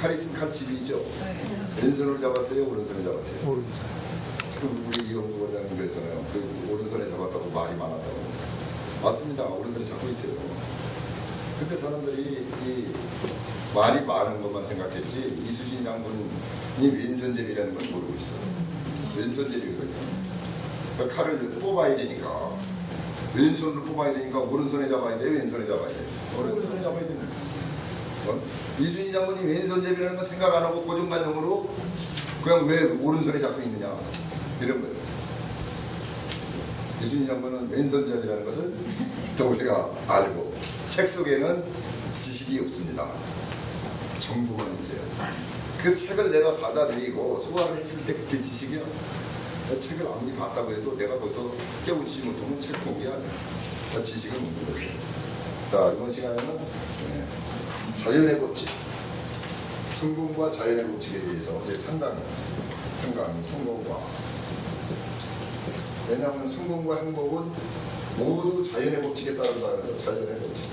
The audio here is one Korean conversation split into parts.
칼 있으면 칼집이 있죠. 왼손을 잡았어요, 오른손을 잡았어요. 오른손. 지금 우리 이영구 원장님 그랬잖아요. 그 오른손에 잡았다고 말이 많았다고. 맞습니다. 오른손에 잡고 있어요. 근데 사람들이 이 말이 많은 것만 생각했지 이수진 장군이 왼손잡이라는 걸 모르고 있어. 왼손잡이거든요. 그러니까 칼을 뽑아야 되니까 왼손으로 뽑아야 되니까 오른손에 잡아야 돼, 왼손에 잡아야 돼. 오른손에 잡아야 되는 거야. 이수진 장군이 왼손잡이라는 건 생각 안 하고 고정관념으로 그냥 왜 오른손에 잡고 있느냐 이런 거예요. 이수진 장군은 왼손잡이라는 것을 또 우리가 알고 책 속에는 지식이 없습니다. 정보만 있어요. 그 책을 내가 받아들이고 소화를 했을 때 그게 지식이야. 책을 아무리 봤다고 해도 내가 거기서 깨우치지 못하면 책 공부가 아니야. 지식은 없는 거예요. 자, 이번 시간에는 자연의 법칙, 성공과 자연의 법칙에 대해서 이제 상당히 성공과, 왜냐하면 성공과 행복은 모두 자연의 법칙에 따른다 해서 자연의 법칙.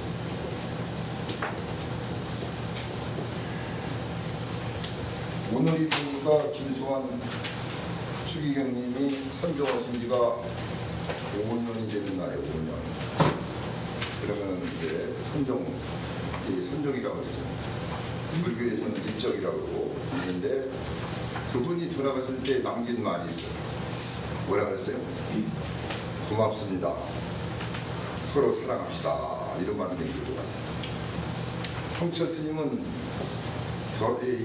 오늘이 보니까 김수환 추기경님이 선정하신 지가 5년이 되는 날이에요. 5년. 그러면 이제 선정이라고 그러죠. 불교에서는 입적이라고 그러고 있는데 그분이 돌아갔을 때 남긴 말이 있어요. 뭐라 그랬어요? 고맙습니다. 서로 사랑합시다. 이런 말을 남기고 갔어요. 성철 스님은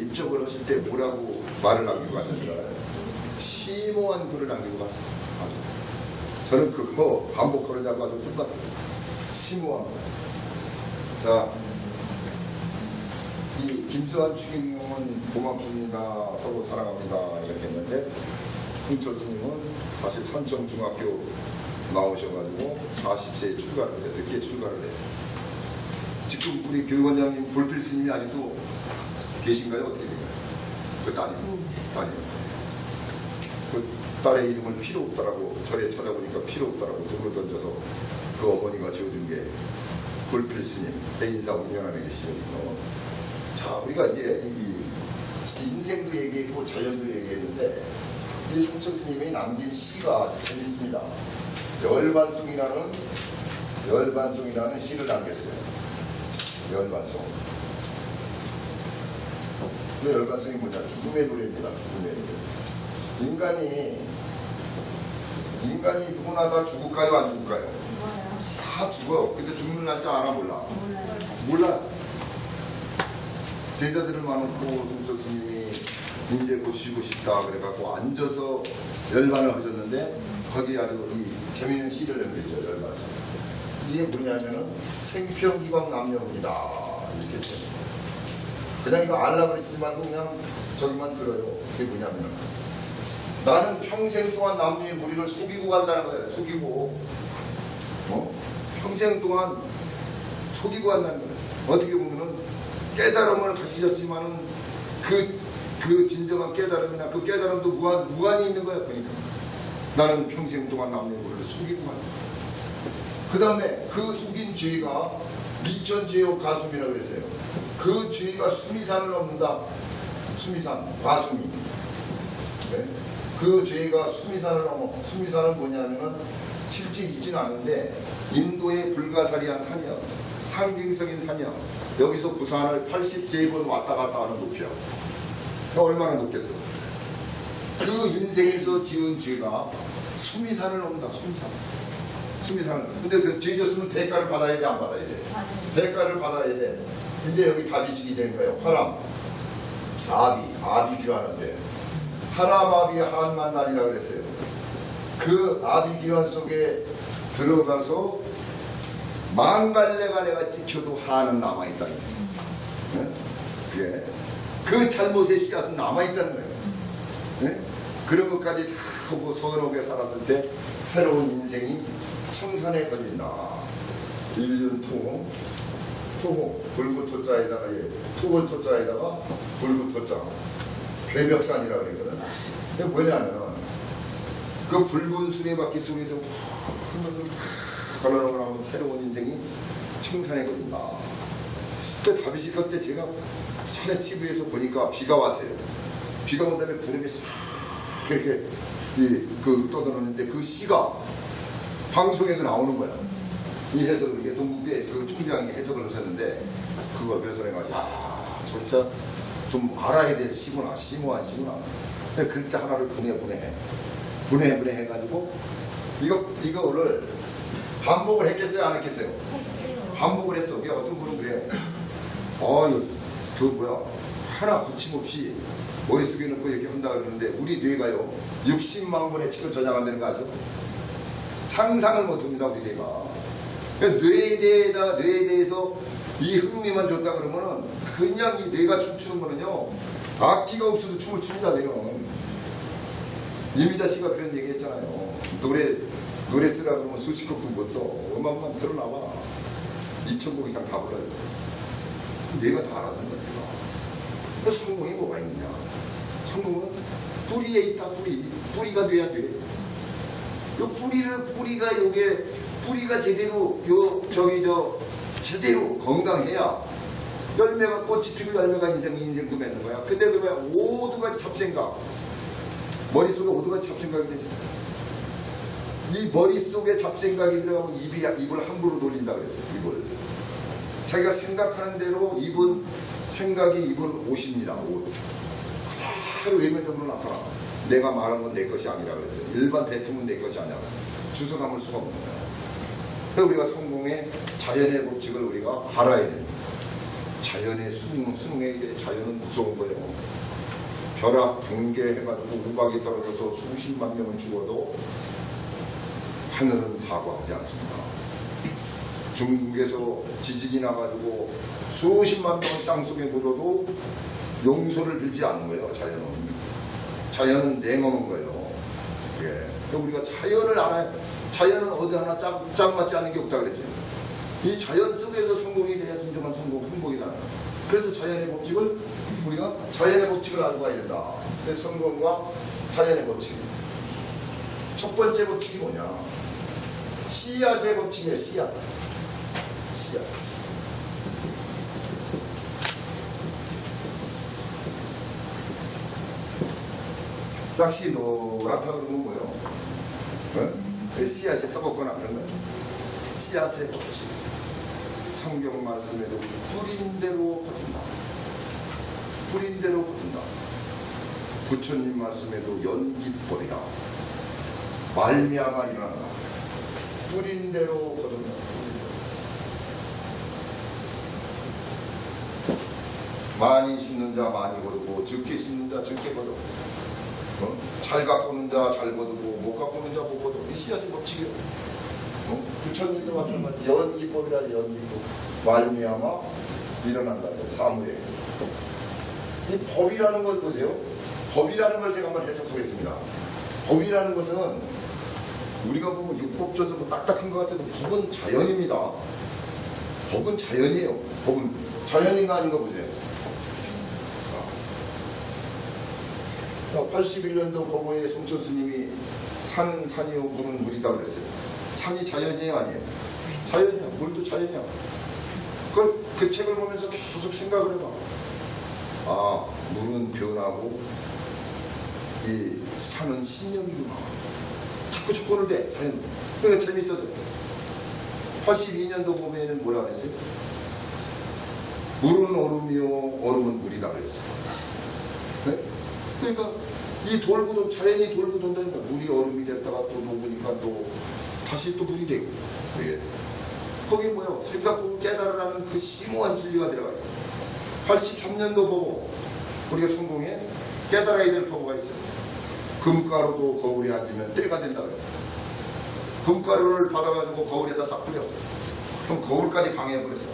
입적을 하실 때 뭐라고 말을 남기고 가셨는지 알아요? 심오한 글을 남기고 갔어요. 아주. 저는 그거 반복하려고 아주 끝났어요. 심오한 거. 자, 이 김수환 추기경은 고맙습니다. 서로 사랑합니다. 이렇게 했는데 홍철 스님은 사실 선천중학교 나오셔가지고 40세에 출가를 해요. 늦게 출가를 해요. 지금 우리 교육원장님 볼필 스님이 아직도 계신가요? 어떻게 돼요? 그 따님. 그 딸의 이름을 필요 없다라고 절에 찾아보니까 필요 없다라고 돌을 던져서 그 어머니가 지어준 게 볼필 스님, 대인사 운명함에 계시죠. 자, 우리가 이제 인생도 얘기했고 자연도 얘기했는데 이 성철 스님이 남긴 시가 아주 재밌습니다. 열반송이라는 시를 남겼어요. 열반송. 그 열반송이 뭐냐? 죽음의 노래입니다. 죽음의 노래. 인간이 누구나 다 죽을까요? 안 죽을까요? 죽어요. 다 죽어. 근데 죽는 날짜 알아? 몰라. 제자들을 많고 성철 스님이 이제 곧 쉬고 싶다 그래갖고 앉아서 열반을 하셨는데 거기 아주 재미있는 시를 남겼죠. 열반송. 이게 뭐냐면은 생평기방 남녀입니다. 이렇게 써요. 그냥 이거 알라 그러시지 말고 그냥 저기만 들어요. 그게 뭐냐면 나는 평생 동안 남녀의 무리를 속이고 간다는 거예요. 속이고. 평생 동안 속이고 간다는 거예요. 어떻게 보면은 깨달음을 가지셨지만은 그 진정한 깨달음이나 그 깨달음도 무한히 있는 거예요. 그러니까 나는 평생 동안 남녀의 무리를 속이고 간다. 그 다음에 그 속인 죄가 미천죄요 가수미라 그랬어요. 그 죄가 수미산을 넘는다. 수미산, 과수미. 네? 그 죄가 수미산을 넘어. 수미산은 뭐냐면은 실제 있지는 않은데 인도의 불가사리한 산이야. 상징적인 산이야. 여기서 부산을 83번 왔다 갔다 하는 높이야. 얼마나 높겠어. 그 인생에서 지은 죄가 수미산을 넘는다. 수미산을. 근데 그 죄 졌으면 대가를 받아야 돼, 안 받아야 돼? 대가를 받아야 돼. 이제 여기 다비식이 되는 거예요. 화람, 아비 귀환한데 하람, 아비, 한 만날이라 그랬어요. 그 아비 귀환 속에 들어가서 만갈래가 내가 찍혀도 한은 남아있다는 거예요. 네? 그 잘못의 씨앗은 남아있다는 거예요. 네? 그런 것까지 다 하고 선하게 살았을 때 새로운 인생이 청산에 걸린다. 일륜토홍, 불구토자에다가 토벌토자에다가 불구토자, 괴벽산이라 그랬거든. 그게 뭐냐면은 그 붉은 수레바퀴 속에서 걸어나가면 새로운 인생이 청산에 걸린다. 근데 다윗이 그때 제가 전에 TV에서 보니까 비가 왔어요. 비가 온 다음에 구름이 싹 이렇게 떠들었는데 그 시가 방송에서 나오는 거야. 이 해석을, 이게 동국대 그 총장이 해석을 하셨는데, 그거 그래서 내가, 야, 진짜 좀 알아야 될 시구나, 심오한 시구나. 글자 하나를 분해해가지고, 이거를 반복을 했겠어요, 안 했겠어요? 반복을 했어. 그게 어떤 분은 그래요. 하나 거침없이 머릿속에 넣고 이렇게 한다 그러는데, 우리 뇌가요, 60만 번의 책을 저장한다는 거 아죠? 상상을 못합니다, 우리 뇌가. 뇌에 대해서 이 흥미만 줬다 그러면은, 그냥 이 뇌가 춤추는 거는요, 악기가 없어도 춤을 춥니다, 뇌는. 이미자 씨가 그런 얘기 했잖아요. 노래 쓰라 그러면 수십 곡도 못 써. 음악만 틀어놔봐 2000곡 이상 다 불러요. 뇌가 다 알아듣는 거니까. 그 성공이 뭐가 있느냐? 성공은 뿌리에 있다. 뿌리가 돼야 돼. 요 뿌리가 제대로 제대로 건강해야 열매가 꽃이 피고 열매가 인생도 맺는 거야. 근데 그러면 오두가지 잡생각, 머릿속에 오두가지 잡생각이 되지. 이 머릿속에 잡생각이 들어가면 입을 함부로 돌린다 그랬어요. 입을. 자기가 생각하는 대로 생각이 입은 옷입니다. 옷. 그대로 외면적으로 나타나. 내가 말한 건 내 것이 아니라 그랬죠. 일반 대통은 내 것이 아니라. 주워 담을 수가 없는 거예요. 그래서 우리가 성공의 자연의 법칙을 우리가 알아야 됩니다. 자연의 수능해야 돼. 자연은 무서운 거예요. 벼락, 번개 해가지고 우박이 떨어져서 수십만 명은 죽어도 하늘은 사과하지 않습니다. 중국에서 지진이 나가지고 수십만 명은 땅속에 묻어도 용서를 빌지 않는 거예요. 자연은 냉엄한 거예요. 예. 우리가 자연을 알아야, 자연은 어디 하나 짝 맞지 않는 게 없다 그랬죠. 이 자연 속에서 성공이 돼야 진정한 행복이다. 그래서 우리가 자연의 법칙을 알고 가야 된다. 그래서 성공과 자연의 법칙. 첫 번째 법칙이 뭐냐? 씨앗의 법칙이에요. 씨앗. 싹시 노랗다 그러면 뭐예요? 씨앗이 썩었거나 그런 거예요. 씨앗의 법칙. 성경 말씀에도 뿌린 대로 거둔다. 부처님 말씀에도 연기법이다. 말미암아 일어난다. 뿌린 대로 거둔다. 많이 심는 자 많이 거두고, 적게 심는 자 적게 거두. 잘 가꾸는 자 잘 거두고, 못 가꾸는 자 못 거두고. 이 씨앗의 법칙이에요. 부처님도 마찬가지. 연기법이라 연기법. 말미암아 일어난다. 사물에. 이 법이라는 걸 보세요. 법이라는 걸 제가 한번 해석하겠습니다. 법이라는 것은 우리가 보면 율법조서 뭐 딱딱한 것 같아도 법은 자연입니다. 법은 자연이에요. 법은 자연인가 아닌가 보세요. 81년도 법원의 송천 스님이 산은 산이요 물은 물이다 그랬어요. 산이 자연이에요 아니에요? 자연이야. 물도 자연이야. 그 책을 보면서 계속 생각을 해봐. 아, 물은 변하고 이 산은 신념이구나. 자꾸 접근을 돼. 자연. 그러니까 재밌어져. 82년도 법에는 뭐라 그랬어요? 물은 얼음이요 얼음은 물이다 그랬어요. 네? 그러니까 이 돌구도 자연이 돌고 돈다니까. 물이 얼음이 됐다가 또 녹으니까 또 다시 또 물이 되고. 예. 거기 뭐요? 생각하고 깨달으라는 그 심오한 진리가 들어가 있어요. 83년도 보고 우리가 성공에 깨달아야 될 법가 있어요. 금가루도 거울에 앉으면 때가 된다 그랬어요. 금가루를 받아가지고 거울에다 싹 뿌려. 그럼 거울까지 방해해버렸어.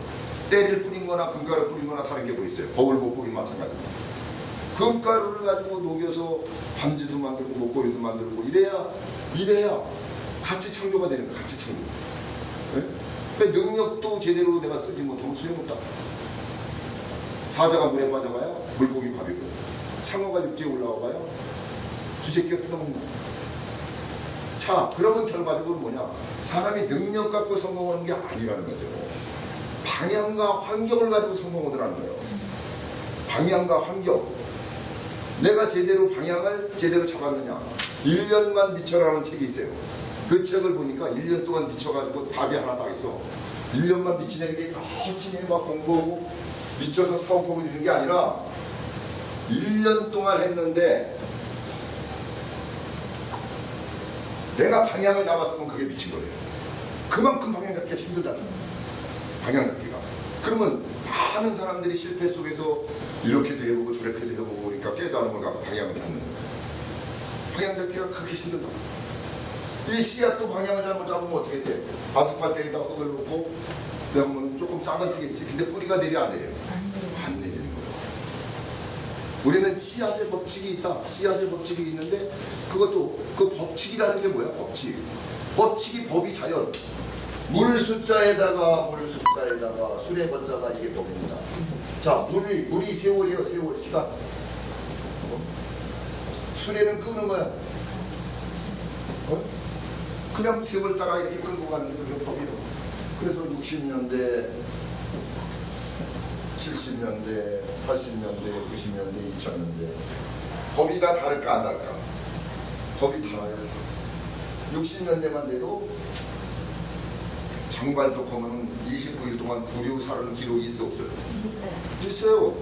때를 뿌린 거나 금가루 뿌린 거나 다른 게 뭐 있어요? 거울 못 보긴 마찬가지입니다. 금가루를 가지고 녹여서 반지도 만들고 목걸이도 만들고 이래야 가치 창조가 되는 거야. 가치 창조. 네? 그 능력도 제대로 내가 쓰지 못하면 소용없다. 사자가 물에 빠져봐야 물고기 밥이고, 상어가 육지에 올라와봐야 쥐새끼가 뜯어먹는다. 자, 그러면 결과적으로 뭐냐? 사람이 능력 갖고 성공하는 게 아니라는 거죠. 방향과 환경을 가지고 성공을 하는 거예요. 방향과 환경. 내가 제대로 방향을 제대로 잡았느냐. 1년만 미쳐라는 책이 있어요. 그 책을 보니까 1년 동안 미쳐가지고 답이 하나 딱 있어. 1년만 미치는 게 열심히 막 공부하고 미쳐서 사업하고 이런 게 아니라 1년 동안 했는데 내가 방향을 잡았으면 그게 미친 거예요. 그만큼 방향 잡기가 힘들다는 거예요. 방향 잡기가. 그러면 많은 사람들이 실패 속에서 이렇게도 해보고 저렇게도 해보고 그러니까 깨달음을 갖고 방향을 잡는 거예요. 방향 잡기가 그렇게 힘들다. 이 씨앗도 방향을 잘못 잡으면 어떻게 돼? 아스팔트에다 흙을 놓고 그러면 조금 싸가지겠지. 근데 뿌리가 내려 안 내려요? 안 내리는 거예요. 우리는 씨앗의 법칙이 있어. 씨앗의 법칙이 있는데 그것도 그 법칙이라는 게 뭐야? 법칙. 법칙이 법이 자연. 물 숫자에다가 술의 번자가 이게 법입니다. 자, 물이 세월이에요. 세월 시간. 수레는 끄는 거야. 그냥 세월 따라 이렇게 끌고 가는 게 그게 법이에요. 그래서 60년대, 70년대, 80년대, 90년대, 2000년대 법이 다 다를까 안 다를까? 법이 달라요. 60년대만 돼도 장관석 하면은 29일 동안 구류 살은 기록이 있어 없어요? 있어요.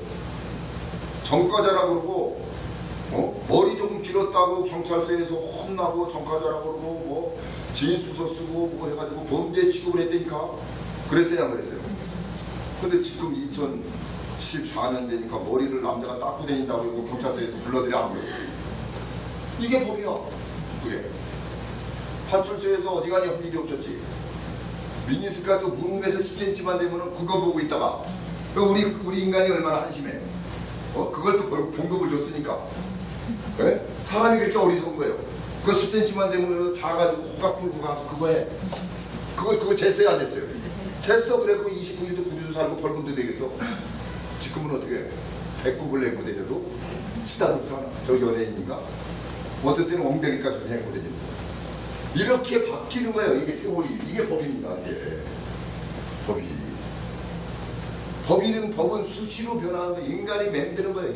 전과자라고 그러고 머리 조금 길었다고 경찰서에서 혼나고 전과자라고 그러고 뭐 진술서 쓰고 뭐 해가지고 범죄 취급을 했다니까. 그랬어요 안 그랬어요? 근데 지금 2014년 되니까 머리를 남자가 닦고 다닌다고 그러고 경찰서에서 불러들여 안 그래요? 이게 법이야. 그래. 파출소에서 어지간히 한 일이 없었지. 미니스카도 무릎에서 10cm만 되면은 그거 보고 있다가 우리 인간이 얼마나 한심해. 그걸 또 봉급을 줬으니까. 그래? 사람이 그렇게 어리석은 거예요. 그거 10cm만 되면 자가지고 호각 풀고 가서 그거 해. 그거 쟀어요 안 됐어요? 쟀어. 그래 그거 29일도 구주도 살고 벌금도 내겠어. 지금은 어떻게 해? 배꼽을 내고 내려도 치다도 사나. 저 연예인인가? 어떤 때는 엉덩이까지 내고 내리는 거야. 이렇게 바뀌는 거예요. 이게 세월이. 이게 법입니다. 이게 법이. 법은 수시로 변하는 거예요. 인간이 만드는 거예요.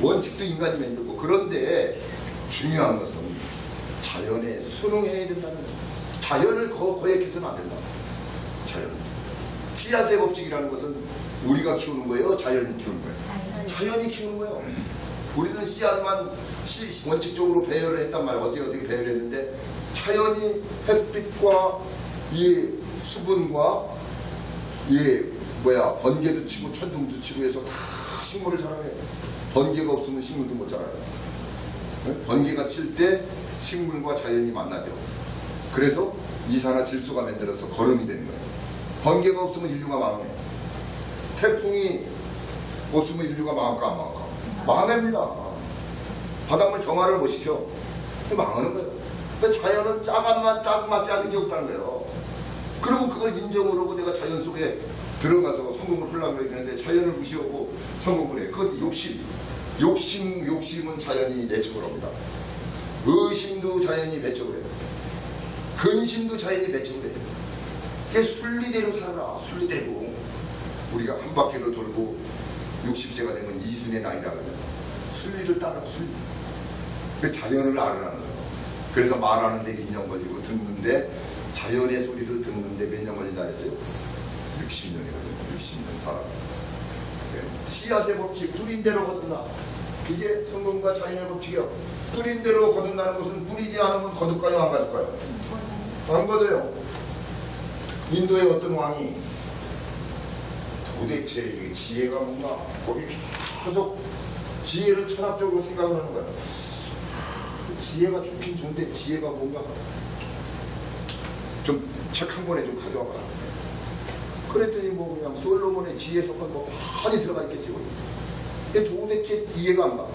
원칙도 인간이 만들고. 그런데 중요한 것은 자연에 순응해야 된다는 거예요. 자연을 거역해서는 안 된다. 자연. 씨앗의 법칙이라는 것은 우리가 키우는 거예요? 자연이 키우는 거예요? 자연이 키우는 거예요. 우리는 씨앗만 원칙적으로 배열을 했단 말이에요. 어떻게 배열을 했는데 자연이 햇빛과 이 수분과 번개도 치고 천둥도 치고 해서 다 식물을 자라요. 번개가 없으면 식물도 못 자라요. 번개가 칠 때 식물과 자연이 만나죠. 그래서 이산화질소가 만들어서 거름이 되는 거예요. 번개가 없으면 인류가 망해. 태풍이 없으면 인류가 망할까 안 망할까? 망합니다. 바닷물 정화를 못 시켜. 망하는 거예요. 근데 자연은 작은 게 없다는 거예요. 그러면 그걸 인정을 하고 내가 자연 속에 들어가서 성공을 하려고 그러는데 자연을 무시하고 성공을 해. 그건 욕심은 자연이 내척을 합니다. 의심도 자연이 배척을 해요. 근심도 자연이 배척을 해요. 그게 순리대로 살아라. 순리대로. 우리가 한 바퀴로 돌고 60세가 되면 이순의 나이라 그러면 순리를 따라 순리. 그 자연을 알아라는 거예요. 그래서 말하는데 2년 걸리고 듣는데 자연의 소리를 듣는데 몇 년 걸린다 했어요? 60년이 걸려요. 60년 사람. 씨앗의 법칙, 뿌린 대로 거둔다. 이게 성공과 자연의 법칙이요. 뿌린 대로 거둔다는 것은 뿌리지 않으면 거둘까요? 안 거둘까요? 안 거둬요. 인도의 어떤 왕이 도대체 이게 지혜가 뭔가 거기 계속 지혜를 철학적으로 생각을 하는 거예요. 지혜가 좋긴 좋은데 지혜가 뭔가 좀 책 한 권에 좀 가져와 봐라. 그랬더니 뭐 그냥 솔로몬의 지혜 석권 뭐 많이 들어가 있겠지. 근데 도대체 이해가 안 가.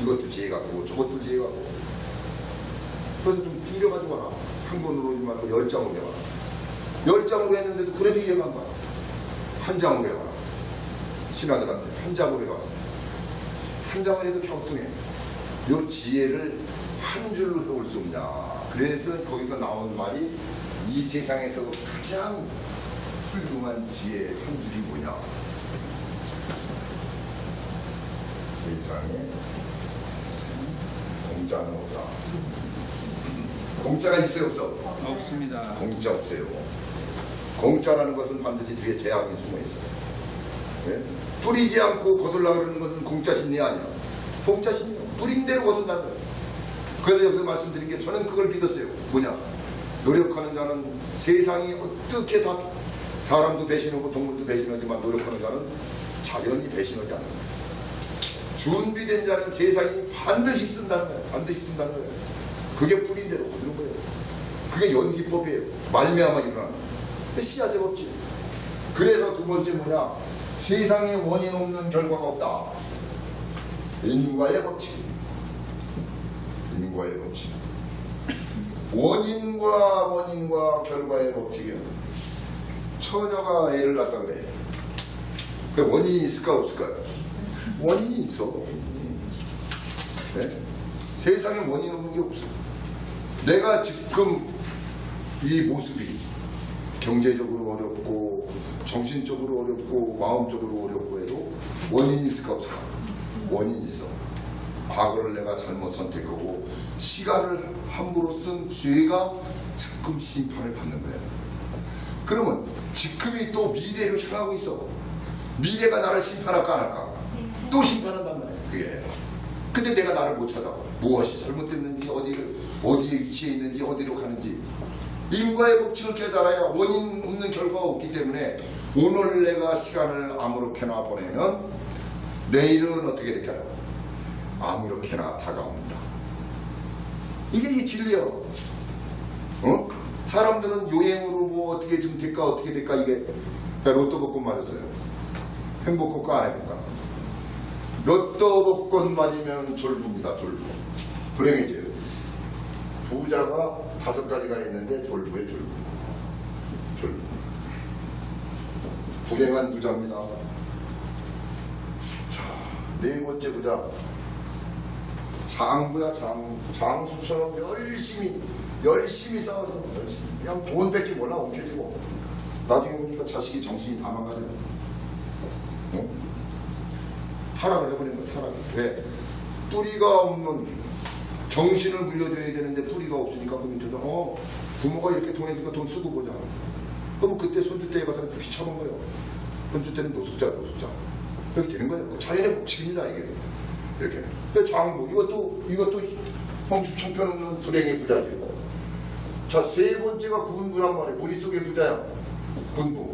이것도 지혜 같고 저것도 지혜 같고. 그래서 좀 줄여가지고 와라. 한 권으로 오지 말고 10장으로 해와라. 10장으로 했는데도 그래도 이해가 안 가. 한 장으로 해와라. 신하들한테 한 장으로 해왔어. 3장을 해도 갸우뚱해. 요 지혜를 한 줄로 해올 수 없냐. 그래서 거기서 나온 말이 이 세상에서 가장 훌륭한 지혜의 한 줄이 뭐냐? 세상에 공짜는 없다. 공짜가 있어요, 없어? 없습니다. 공짜 없어요. 공짜라는 것은 반드시 뒤에 제약이 숨어 있어요. 네? 뿌리지 않고 거둘라 그러는 것은 공짜 심리 아니야. 공짜 심리. 뿌린 대로 거둔다는 거예요. 그래서 여기서 말씀드린 게 저는 그걸 믿었어요. 뭐냐? 노력하는 자는 세상이 어떻게 다 사람도 배신하고 동물도 배신하지만 노력하는 자는 자연히 배신하지 않는다. 준비된 자는 세상이 반드시 쓴다는 거예요. 반드시 쓴다는 거예요. 그게 뿌린 대로 거두는 거예요. 그게 연기법이에요. 말미암아 일어나는 거예요. 씨앗의 법칙. 그래서 두 번째 뭐냐? 세상에 원인 없는 결과가 없다. 인과의 법칙. 인과의 법칙. 원인과 결과의 법칙이야. 처녀가 애를 낳았다 그래. 그 원인이 있을까 없을까요? 원인이 있어. 네? 세상에 원인 없는 게 없어. 내가 지금 이 모습이 경제적으로 어렵고 정신적으로 어렵고 마음적으로 어렵고 해도 원인이 있을까 없을까? 원인이 있어. 과거를 내가 잘못 선택하고 시간을 함부로 쓴 죄가 지금 심판을 받는 거야. 그러면 지금이 또 미래로 향하고 있어. 미래가 나를 심판할까 안 할까? 또 심판한단 말이야. 그게. 근데 내가 나를 못 찾아. 무엇이 잘못됐는지, 어디에 위치해 있는지, 어디로 가는지. 인과의 법칙을 깨달아야 원인 없는 결과가 없기 때문에 오늘 내가 시간을 아무렇게나 보내면 내일은 어떻게 될까요? 아무렇게나 다가옵니다. 이게 이 진리야. 어? 사람들은 요행으로 뭐 어떻게 좀 될까 어떻게 될까 이게 로또 복권 맞았어요. 행복 복권 안 해볼까? 로또 복권 맞으면 졸부입니다. 졸부. 불행해져요. 부자가 5가지가 있는데 졸부에 졸부. 졸부. 불행한 부자입니다. 자, 4번째 부자. 장부야, 장수처럼 열심히 싸워서 열심히. 그냥 돈밖에 몰라 엉켜지고. 나중에 보니까 자식이 정신이 다 망가져. 어? 타락을 해버린 거야, 타락. 왜? 뿌리가 없는 정신을 물려줘야 되는데 뿌리가 없으니까 그 밑에서 부모가 이렇게 돈 해주니까 돈 쓰고 보자. 그럼 그때 손주 때에 가서 비춰본 거예요. 손주 때는 노숙자. 그렇게 되는 거예요. 자연의 법칙입니다, 이게. 이렇게. 장부, 이것도 형편없는 불행의 부자죠. 자, 3번째가 군부란 말이에요. 머릿속의 부자야. 군부.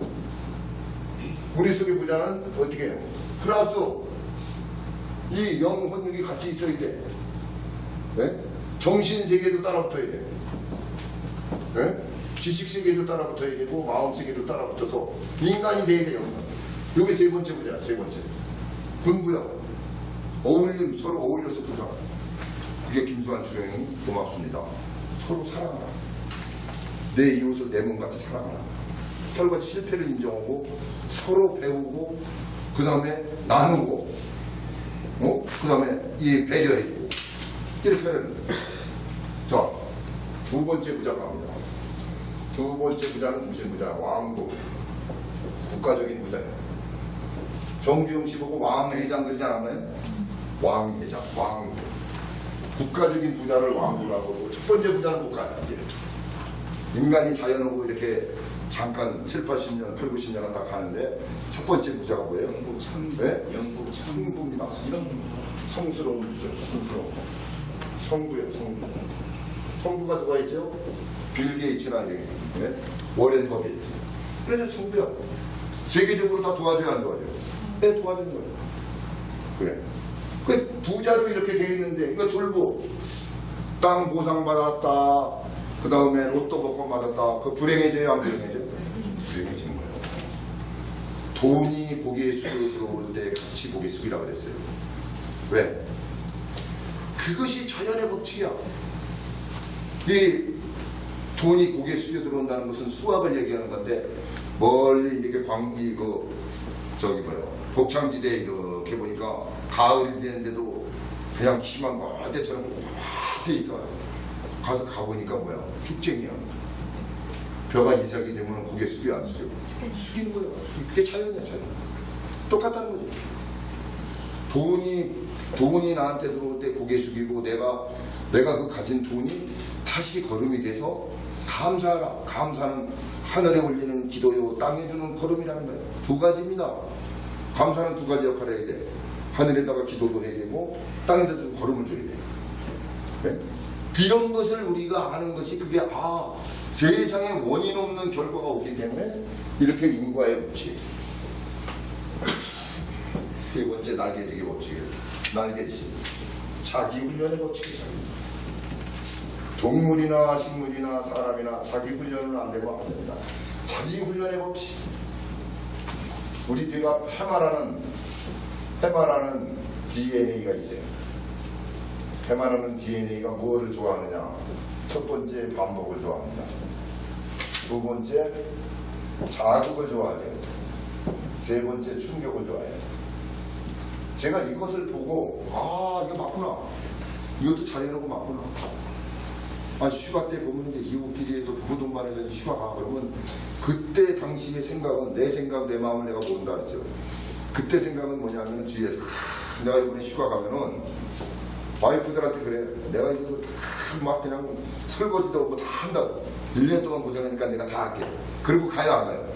머릿속의 부자는 어떻게 해요? 플러스 이 영혼력이 같이 있어야 돼. 네? 정신세계도 따라붙어야 돼. 네? 지식세계도 따라붙어야 되고 마음세계도 따라붙어서 인간이 돼야 돼요. 이게 3번째 부자야. 3번째. 군부야. 서로 어울려서 부자. 그게 김수환 주령이 고맙습니다. 서로 사랑하라. 내 이웃을 내 몸같이 사랑하라. 털같이 실패를 인정하고 서로 배우고 그 다음에 나누고 그 다음에 이 배려해주고 이렇게 하는 거예요. 자, 2번째 부자가 합니다. 2번째 부자는 무슨 부자? 왕부. 국가적인 부자예요. 정주영 씨 보고 왕회장 그러지 않았나요? 왕회장, 왕부. 국가적인 부자를 왕부라고 하고 첫 번째 부자는 뭘까요? 이제 인간이 자연하고 이렇게 잠깐 7, 80년, 8, 90년은 다 가는데 첫 번째 부자가 뭐예요? 성부입니다. 성스러운 부자, 성스러운. 성부예요, 성부. 성부가 누가 있죠? 빌 게이츠나 이렇게, 네? 워렌 버핏. 그래서 성부야. 세계적으로 다 도와줘야 안 도와줘요? 네, 도와주는 거예요. 그래. 그 부자로 이렇게 돼 있는데 이거 졸부. 땅 보상 받았다. 그 다음에 로또 복권 받았다. 그 불행해져요, 안 불행해져요? 불행해지는 거예요. 돈이 고개 숙여 들어올 때 같이 고개 숙이라 그랬어요. 왜? 그것이 자연의 법칙이야. 이 돈이 고개 숙여 들어온다는 것은 수학을 얘기하는 건데 멀리 이렇게 곡창지대에 이렇게 보니까 가을이 되는데도 그냥 희망 멀 때처럼 돼 있어요. 가서 가보니까 뭐야? 죽쟁이야. 벼가 이삭이 되면 고개 숙여 안 숙여? 숙이는 거예요. 그게 자연이야, 자연. 똑같다는 거지. 돈이 나한테 들어올 때 고개 숙이고 내가 그 가진 돈이 다시 걸음이 돼서 감사하라. 감사는 하늘에 올리는 기도요, 땅에 주는 걸음이라는 거예요. 두 가지입니다. 감사는 두 가지 역할을 해야 돼. 하늘에다가 기도도 해야 되고 땅에다 좀 걸음을 줘야 돼. 네? 이런 것을 우리가 아는 것이 그게 세상에 원인 없는 결과가 오기 때문에 이렇게 인과의 법칙. 세 번째 날개지기 법칙이에요. 날개지. 자기훈련의 법칙이죠. 동물이나 식물이나 사람이나 자기훈련은 안 되고 안 됩니다. 자기훈련의 법칙. 우리 뇌가 해마라는 DNA가 있어요. 해마라는 DNA가 무엇을 좋아하느냐? 첫 번째 반복을 좋아합니다. 두 번째 자극을 좋아하죠. 세 번째 충격을 좋아해요. 제가 이것을 보고 이거 맞구나. 이것도 자연하고 맞구나. 휴가 때 보면 이제 이웃끼리에서 부부 동반해서 휴가 가. 그러면 그때 당시의 생각은 내 생각, 내 마음을 내가 모른다 그랬죠. 그때 생각은 뭐냐면 주위에서 내가 이번에 휴가 가면은 와이프들한테 그래. 내가 이제 막 그냥 설거지도 하고 다 한다고. 1년 동안 고생하니까 내가 다 할게. 그리고 가요, 안 가요?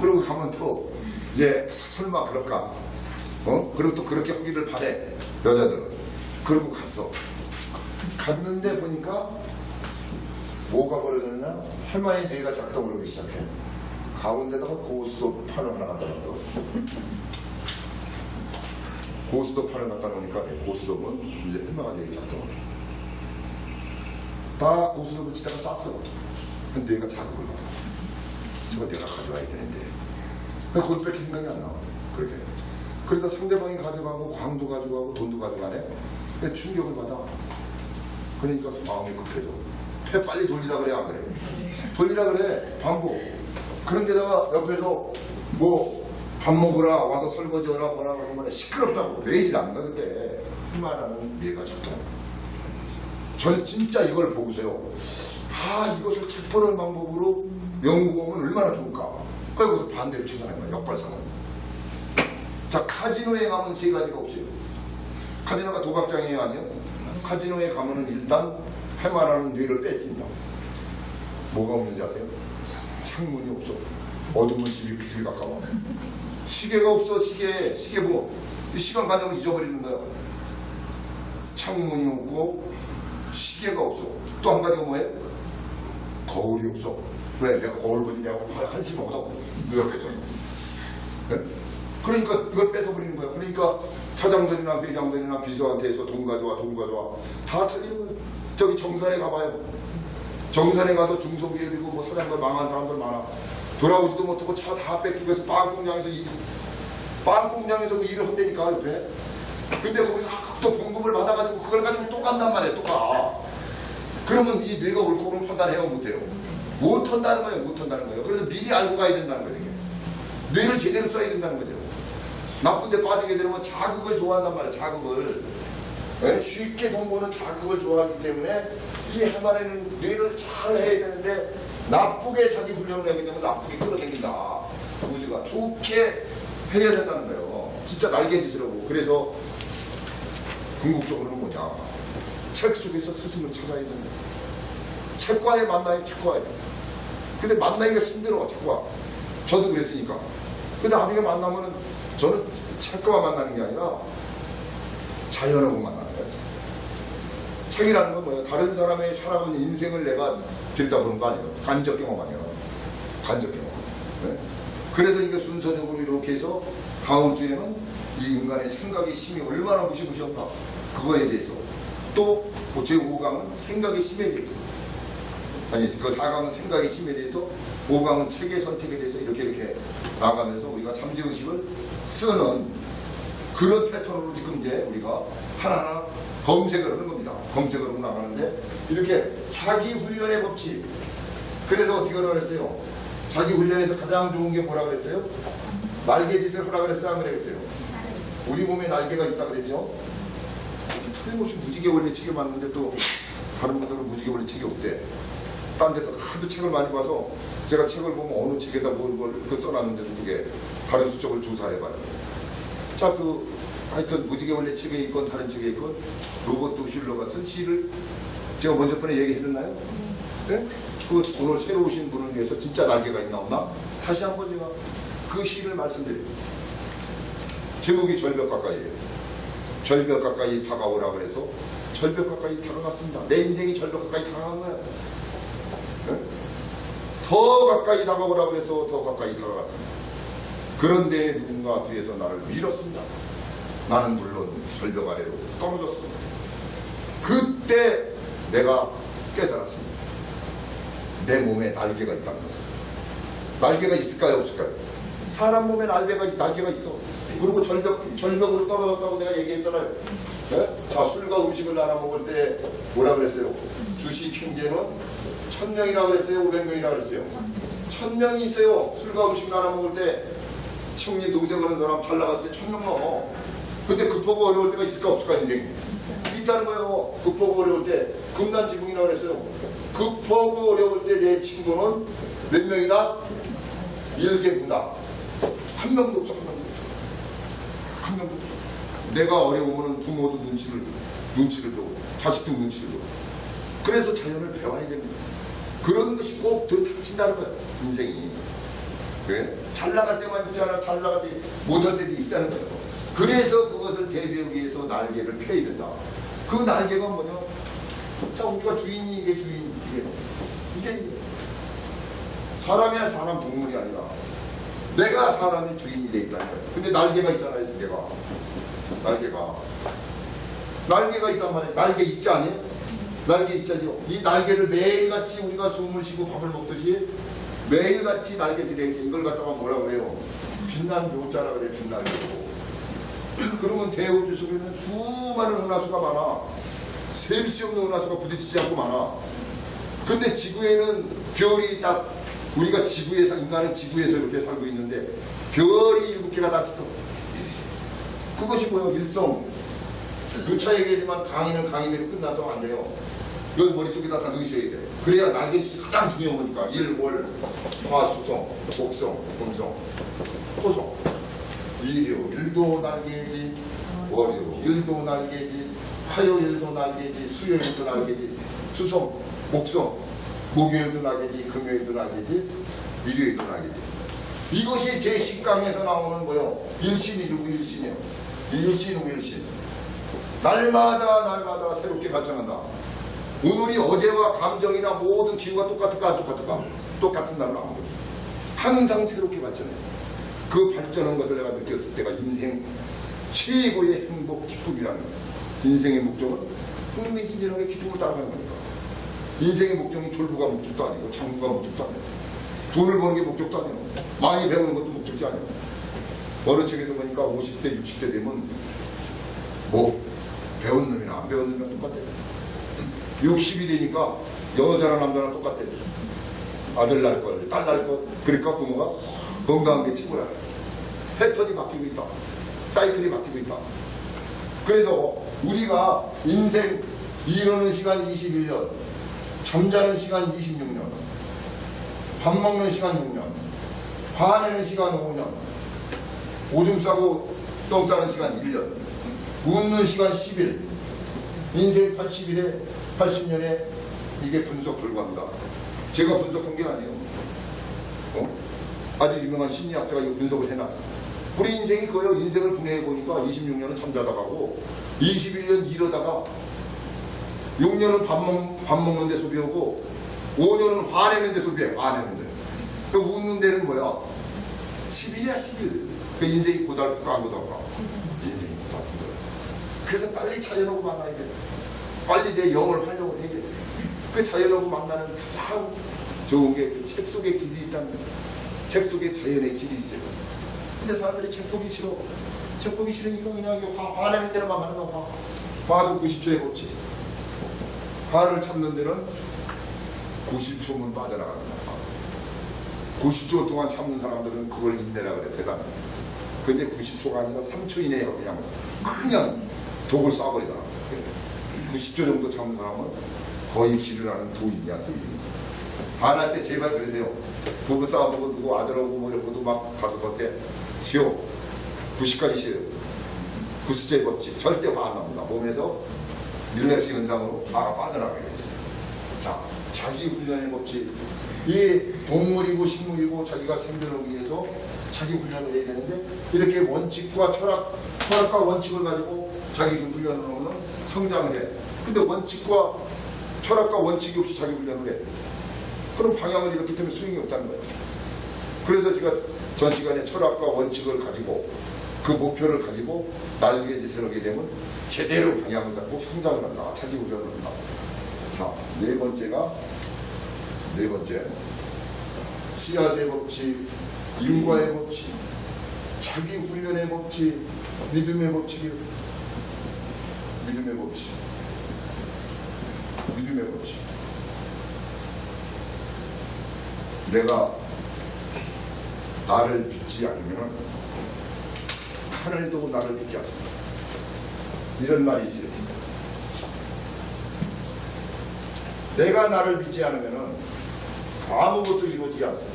그리고 가면 또 이제 설마 그럴까? 그리고 또 그렇게 하기를 바래, 여자들은. 그러고 갔어. 갔는데 보니까 뭐가 벌어졌냐? 할머니 뇌가 작동을 하기 시작해. 가운데다가 고스톱 판을 하나 갖다 놨어. 고스톱 판을 갖다 놓으니까 고스톱은 이제 할머니가 뇌가 작동을 해. 다 고스톱을 치다가 쐈어. 근데 뇌가 자극을 받아. 저거 내가 가져와야 되는데. 그걸 뺄 생각이 안 나와. 그렇게. 그러다 상대방이 가져가고 광도 가져가고 돈도 가져가네. 충격을 받아. 그러니까 마음이 급해져. 빨리 돌리라 그래, 안 그래? 돌리라 그래, 반복. 그런데다가 옆에서 뭐 밥 먹으라, 와서 설거지하라, 뭐라 그러면 시끄럽다고 왜이지 않는 거야, 그때. 말하는 뇌가 작동. 저는 진짜 이걸 보고서요. 이것을 책벌할 방법으로 연구하면 얼마나 좋을까? 그래서 반대로 찾아낸 거야, 역발상을. 자, 카지노에 가면 세 가지가 없어요. 카지노가 도박장이 아니에요? 카지노에 가면은 일단 해마라는 뇌를 뺐습니다. 뭐가 없는지 아세요? 창문이 없어. 어두운 집이 가까워. 시계가 없어. 시계 뭐 시간 가자면 잊어버리는 거야. 창문이 없고 시계가 없어. 또 한 가지가 뭐예요? 거울이 없어. 왜? 내가 거울 보지냐고 한심 먹어서 누렇겠죠. 네? 그러니까 이걸 뺏어버리는 거야. 그러니까 사장들이나 매장들이나 비서한테 해서 돈 가져와 다 틀리는 거예요. 저기 정산에 가봐요. 정산에 가서 중소기업이고 뭐 사장들 망한 사람들 많아. 돌아오지도 못하고 차 다 뺏기고 해서 빵공장에서 일을 한다니까 옆에. 근데 거기서 또 봉급을 받아가지고 그걸 가지고 또 간단 말이야. 또 가. 그러면 이 뇌가 옳고 그름 판단해요? 못해요? 못한다는 거예요. 그래서 미리 알고 가야 된다는 거예요. 뇌를 제대로 써야 된다는 거죠. 나쁜 데 빠지게 되면 자극을 좋아한단 말이에요. 자극을. 네? 쉽게 돈 버는 자극을 좋아하기 때문에 이 해마라는 뇌를 잘 해야 되는데 나쁘게 자기 훈련을 하게 되면 나쁘게 끌어당긴다. 우주가 좋게 해야 된다는 거예요. 진짜 날개짓을 하고. 그래서 궁극적으로는 뭐냐? 책 속에서 스승을 찾아야 된다. 책과에 만나요. 책과에. 근데 만나기가 힘들어. 책과. 저도 그랬으니까. 근데 나중에 만나면은 저는 책과 만나는 게 아니라 자연하고 만나는 거예요. 책이라는 건 뭐예요? 다른 사람의 살아온 인생을 내가 들여다보는 거 아니에요. 간접 경험 아니에요. 간접 경험. 네? 그래서 이게 순서적으로 이렇게 해서 다음 주에는 이 인간의 생각의 심이 얼마나 무시무시한가 그거에 대해서 또 제5강은 생각의 심에 대해서 아니 그 4강은 생각의 심에 대해서 5강은 책의 선택에 대해서 이렇게 나가면서 우리가 잠재의식을 쓰는 그런 패턴으로 지금 이제 우리가 하나하나 검색을 하는 겁니다. 검색을 하고 나가는데 이렇게 자기 훈련의 법칙. 그래서 어떻게 하라고 그랬어요? 자기 훈련에서 가장 좋은 게 뭐라고 그랬어요? 날개짓을 하라고 그랬어요? 안 그랬어요? 우리 몸에 날개가 있다 그랬죠? 틀림없이 무지개 원리 책에 맞는데 또 다른 분들은 무지개 원리 책이 없대. 딴 데서 하도 책을 많이 봐서 제가 책을 보면 어느 책에다 뭘 써놨는데도 그게 다른 수첩을 조사해봐요. 자, 하여튼 무지개 원래 책에 있건 다른 책에 있건 로버트 슐러가 쓴 시를 제가 먼저 번에 얘기해줬나요? 네? 오늘 새로 오신 분을 위해서 진짜 날개가 있나 없나? 다시 한번 제가 그 시를 말씀드려요. 제목이 절벽 가까이예요. 절벽 가까이 다가오라 그래서 절벽 가까이 다가갔습니다. 내 인생이 절벽 가까이 다가간 거야. 네? 더 가까이 다가오라 그래서 더 가까이 다가갔습니다. 그런데 누군가 뒤에서 나를 밀었습니다. 나는 물론 절벽 아래로 떨어졌습니다. 그때 내가 깨달았습니다. 내 몸에 날개가 있다는 것을. 날개가 있을까요, 없을까요? 사람 몸에 날개가 있어. 그리고 절벽으로 떨어졌다고 내가 얘기했잖아요. 네? 자, 술과 음식을 나눠 먹을 때 뭐라 그랬어요? 주식 형제는 1000명이라 그랬어요? 500명이라 그랬어요? 1000명이 있어요. 술과 음식 나눠 먹을 때 청리 노세하는 사람 잘 나갈 때 1000명 넘어. 근데 급하고 어려울 때가 있을까 없을까 인생이? 있다는 거예요. 급하고 어려울 때 금단지붕이라 그랬어요. 급하고 어려울 때 내 친구는 몇 명이나? 1개분다. 한 명도 없어. 한 명도 없어. 내가 어려우면 부모도 눈치를 줘. 자식도 눈치를 줘. 그래서 자연을 배워야 됩니다. 그런 것이 꼭 들이닥친다는 거예요. 인생이. 그래? 잘 나갈 때만 있잖아. 잘 나갈 때 못할 때도 있다는 거예요. 그래서 그것을 대비하기 위해서 날개를 펴야 된다. 그 날개가 뭐냐? 자, 우리가 주인이 이게 사람이야 사람 동물이 아니라 내가 사람의 주인이 돼 있다는 거예요. 근데 날개가 있잖아요. 날개가 있단 말이에요. 날개 있지 않아요? 날개 있잖아요. 이 날개를 매일같이 우리가 숨을 쉬고 밥을 먹듯이 매일같이 날개질해. 이걸 갖다가 뭐라 그래요? 빛난 묘자라 그래. 빛날개고. 그러면 대우주 속에는 수많은 은하수가 많아. 셀 수 없는 은하수가 부딪히지 않고 많아. 근데 지구에는 별이 딱 우리가 지구에서 인간은 지구에서 이렇게 살고 있는데 별이 7개가 다 있어. 그것이 뭐예요? 일성. 누차 얘기하지만 강의는 강의대로 끝나서 안 돼요. 이건 머릿속에다 다 넣으셔야 돼. 그래야 날개짓이 가장 중요한 거니까. 일, 월, 화, 수성, 목성, 금성, 토성. 일요일도 날개지, 월요일도 날개지, 화요일도 날개지, 수요일도 날개지, 수성, 목성, 목요일도 날개지, 금요일도 날개지, 일요일도 날개지. 이것이 제 식강에서 나오는 뭐요? 일신이고 일신이에요. 일신, 우일신. 날마다 새롭게 발전한다. 오늘이 어제와 감정이나 모든 기후가 똑같을까 안 똑같을까? 똑같은 날로 아무도. 항상 새롭게 발전해요. 그 발전한 것을 내가 느꼈을 때가 인생 최고의 행복, 기쁨이라는 거예요. 인생의 목적은 흥미진진하게 기쁨을 따라가는 거니까. 인생의 목적이 졸부가 목적도 아니고 장부가 목적도 아니고 돈을 버는 게 목적도 아니고 많이 배우는 것도 목적이 아니고 어느 책에서 보니까 50대, 60대 되면 뭐 배운 놈이나 안 배운 놈이나 똑같아요. 60이 되니까 여자나 남자나 똑같아요. 아들 날 것, 딸 날 것. 그러니까 부모가 건강한 게 최고라. 패턴이 바뀌고 있다. 사이클이 바뀌고 있다. 그래서 우리가 인생 일하는 시간 21년, 잠자는 시간 26년, 밥 먹는 시간 6년, 화내는 시간 5년, 오줌 싸고 똥 싸는 시간 1년, 웃는 시간 10일, 인생 80년에 이게 분석 결과입니다. 제가 분석한 게 아니에요. 아주 유명한 심리학자가 이 분석을 해놨어요. 우리 인생이 그거예요. 인생을 분해해보니까 26년은 잠자다 가고 21년 이러다가 6년은 밥 먹는 데 소비하고 5년은 화내는 데 소비해. 화내는 데. 그 웃는 데는 뭐야? 10일이야 10일. 그 인생이 고달플까 안 고달플까? 인생이 고달픈 거야. 그래서 빨리 자연하고 만나야 돼. 빨리 내 영을 활용을 해야 돼. 그 자연하고 만나는 가장 좋은 게 책 속에 길이 있다는 거야. 책 속에 자연의 길이 있어요. 근데 사람들이 책 보기 싫어. 책 보기 싫으니까 그냥 화내는 데로만 가는 거야. 화도 90초에 고치. 화를 참는 데는 90초면 빠져나갑니다. 90초 동안 참는 사람들은 그걸 인내라 그래. 대단. 근데 90초가 아니라 3초 이내에 그냥 독을 쏴버리잖아. 90초 정도 참는 사람은 거의 길을 아는 도인이야. 도인. 반할 때 제발 그러세요. 부부 싸움하고 누구 아들하고 뭐 이러고도 막 가도 겉에 쉬어. 90까지 쉬어요. 구수제의 법칙 절대 화 안 납니다. 몸에서 릴렉스 현상으로 화가 빠져나가게 돼 있어요. 자, 자기 훈련의 법칙. 이 동물이고 식물이고 자기가 생존하기 위해서 자기 훈련을 해야 되는데 이렇게 원칙과 철학과 원칙을 가지고 자기 훈련을 하면 성장을 해. 근데 원칙과 철학과 원칙이 없이 자기 훈련을 해. 그럼 방향을 잃었기 때문에 소용이 없다는 거예요. 그래서 제가 전 시간에 철학과 원칙을 가지고 그 목표를 가지고 날개짓을 하게 되면 제대로 방향을 잡고 성장을 한다. 자기 훈련을 한다. 자, 네 번째 씨앗의 법칙, 인과의 법칙, 자기 훈련의 법칙, 믿음의 법칙이요. 믿음의 법칙. 내가 나를 믿지 않으면 하늘도 나를 믿지 않습니다. 이런 말이 있어요. 내가 나를 믿지 않으면 아무것도 이루어지지 않습니다.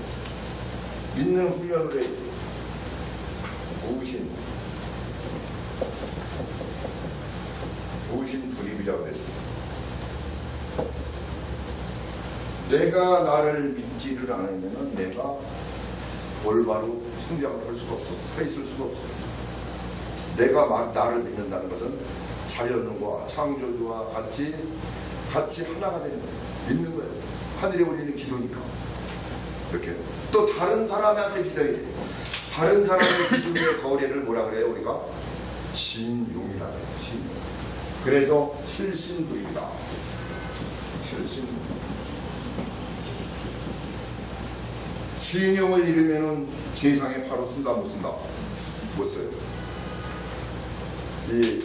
믿는 훈련을 해야 돼요. 무신 불입이라고 그랬어요. 내가 나를 믿지를 않으면 내가 올바로 성장을 할 수가 없어. 서 있을 수가 없어. 내가 나를 믿는다는 것은 자연과 창조주와 같이 하나가 되는 거예요. 믿는 거예요. 하늘에 올리는 기도니까. 이렇게. 또 다른 사람한테 믿어야 돼요. 다른 사람의 믿음의 거래를 뭐라 그래요? 우리가 신용이라 그래요. 신용. 그래서 실신불입니다. 신용을 잃으면은 세상에 바로 쓴다 못 쓴다? 못 써요. 이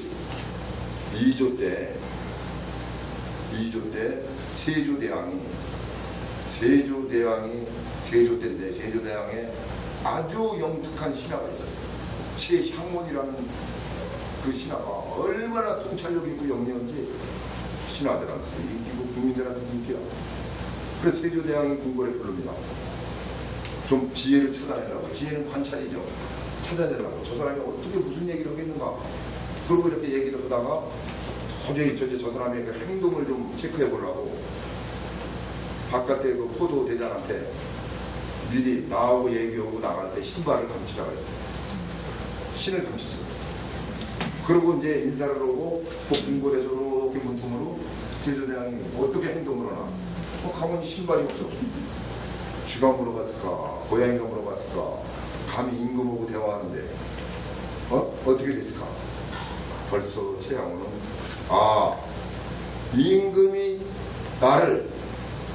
2조 때 세조 때인데 세조대왕에 아주 영특한 신하가 있었어요. 최향원이라는 그 신하가 얼마나 통찰력 있고 영리한지 신하들한테 인기고 국민들한테 인기야. 그래서 세조대왕이 궁궐에 부릅니다. 좀 지혜를 찾아내라고. 지혜는 관찰이죠. 찾아내라고. 저 사람이 어떻게 무슨 얘기를 하겠는가. 그리고 이렇게 얘기를 하다가 도저히 저 사람의 그 행동을 좀 체크해 보려고 바깥에 그 포도 대장한테 미리 나하고 얘기하고 나갈 때 신발을 감추라고 했어요. 신을 감췄어요. 그리고 이제 인사를 하고 그 궁궐에서 이렇게 문틈으로 세조대왕이 어떻게 행동을 하나. 가만히 신발이 없어. 쥐가 물어봤을까? 고양이가 물어봤을까? 감히 임금하고 대화하는데 어떻게 됐을까? 벌써 최양호는 임금이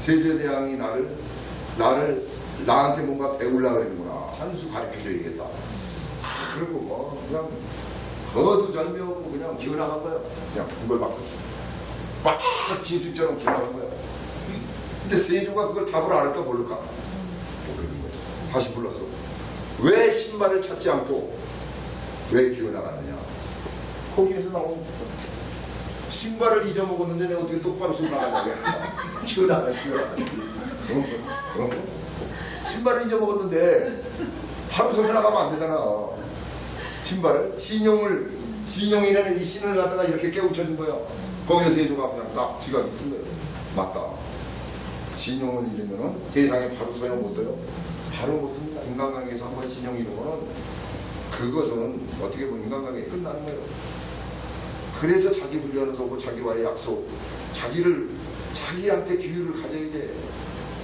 세조대왕이 나한테 뭔가 배우려고 그러는구나. 한 수 가르쳐줘야겠다. 그리고 그냥 거두절미하고 그냥 기어나간 거야. 그냥 그걸 막 진수처럼 기어나간 거야. 근데 세조가 그걸 답을 알을까 모를까? 모르는 거죠. 다시 불렀어. 왜 신발을 찾지 않고 왜 기어나갔느냐? 거기에서 나온 신발을 잊어먹었는데 내가 어떻게 똑바로 서고 나가냐고. 기어나가. 신발을 잊어먹었는데 바로 서서 나가면 안 되잖아. 신발을 신용이라는 이 신을 갖다가 이렇게 깨우쳐준 거야. 거기서 세조가 그냥 딱 지각이 큰 거예요. 맞다. 신용을 잃으면은 세상에 바로 서요 못 써요? 바로 못 씁니다. 인간관계에서 한번 신용 잃으면은 그것은 어떻게 보면 인간관계에 끝나는 거예요. 그래서 자기 훈련을 하고 자기와의 약속, 자기한테 기회를 가져야 돼.